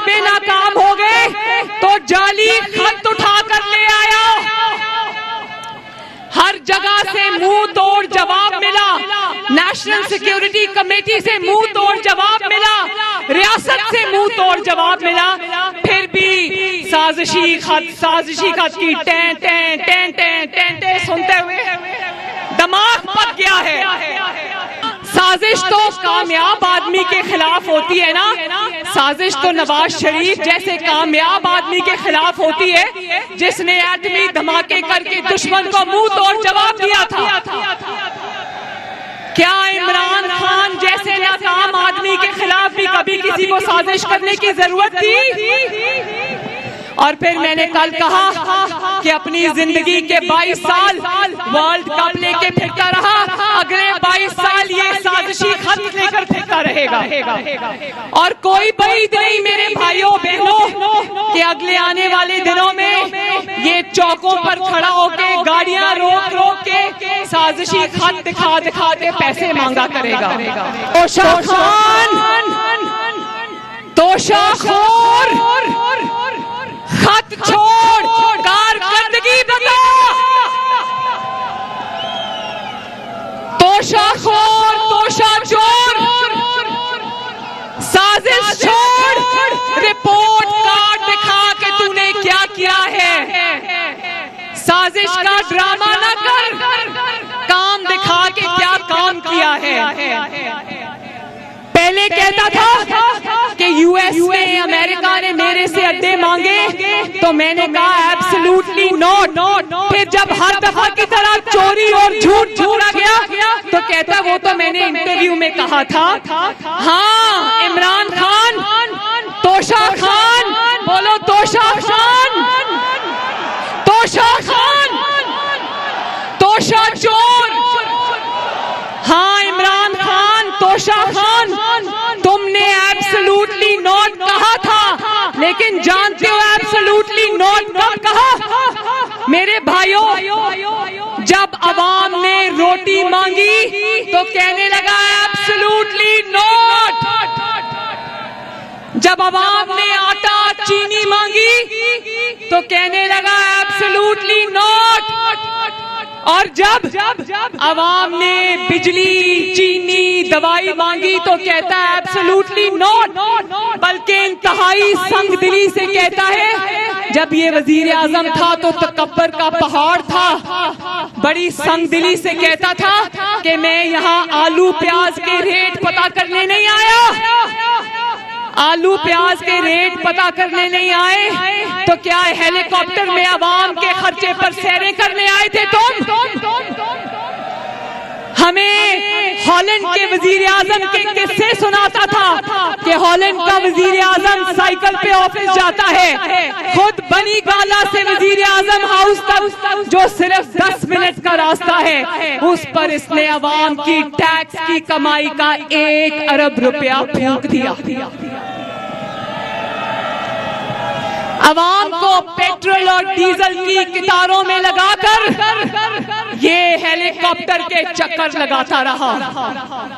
हलबे नाकाम हो गए तो जाली खत उठा कर ले आया। हर जगह से मुंह तोड़ जवाब मिला, नेशनल सिक्योरिटी कमेटी से मुंह तोड़ जवाब मिला, रियासत से मुंह तोड़ जवाब मिला, फिर भी साजिशी खत की टें टें टें टें टें टें सुनते हुए दिमाग पक गया है। साजिश तो कामयाब आदमी के खिलाफ होती है ना, साजिश तो नवाज शरीफ जैसे कामयाब आदमी के खिलाफ होती है जिसने एटमी धमाके करके दुश्मन को मुंह तोड़ जवाब दिया था। क्या इमरान खान जैसे नाकाम आदमी के खिलाफ भी कभी किसी को साजिश करने की जरूरत थी? और फिर मैंने कल कहा कि अपनी जिंदगी के 22 साल वर्ल्ड कप लेके फिरता रहा, अगले 22 साल ये साजिशी खत लेकर फिरता रहेगा। और कोई बईद नहीं मेरे भाइयों बहनों कि अगले आने वाले दिनों में ये चौकों पर खड़ा होके गाड़ियां रोक रोक के साजिशी खत दिखा के पैसे मांगा करेगा। तोशा खान, तोशाखोर, खत छोड़ कारकर्दगी बता। तोशाखोर, तोशाचोर, साजिश छोड़, रिपोर्ट कार्ड दिखा के तूने क्या किया है। साजिश का ड्रामा न कर, काम दिखा के क्या काम किया है। पहले कहता था कि यूएस में अमेरिका ने मेरे से अड्डे मांगे तो मैंने कहा एब्सोल्युटली नॉट। फिर जब हर दफा की तरह चोरी और झूठ झूठा गया तो कहता वो तो मैंने इंटरव्यू में कहा था। हाँ इमरान खान, तोशा खान, बोलो तोशा खान, तोशा खान, तोशा चोर। हाँ इमरान खान, तोशा खान, तुमने एब्सोल्युटली नॉट कहा था, लेकिन जानते हो एब्सोल्युटली नॉट कब कहा? मेरे भाइयों, जब अवाम ने रोटी मांगी तो कहने लगा एब्सोल्युटली नॉट। जब अवाम ने आटा चीनी मांगी तो कहने लगा एब्सोल्युटली नॉट। और जब अवाम ने बिजली, चीनी, दवाई मांगी तो कहता है एब्सोल्युटली नॉट। बल्कि इंतहाई संगदिली से कहता है, जब ये वजीर आजम था तो तकब्बर का पहाड़ था, बड़ी संगदिली से कहता था कि मैं यहाँ आलू प्याज के रेट पता करने नहीं आया। आलू प्याज के रेट पता करने नहीं आए तो क्या हेलीकॉप्टर में अवाम के खर्चे पर सैरें करने आए थे तुम? हमें हॉलैंड के वजीर आजम के किस्से सुनाता था कि हॉलैंड का वजीर आजम साइकिल पे ऑफिस जाता है, खुद बनी गाला से वजीर आजम हाउस तक जो सिर्फ 10 मिनट का रास्ता है, उस पर इसने अवाम की टैक्स की कमाई का 1 अरब रुपया फूंक दिया। अवाम को पेट्रोल और डीजल की कितारों में लगाकर ये हेलीकॉप्टर के चक्कर लगाता रहा।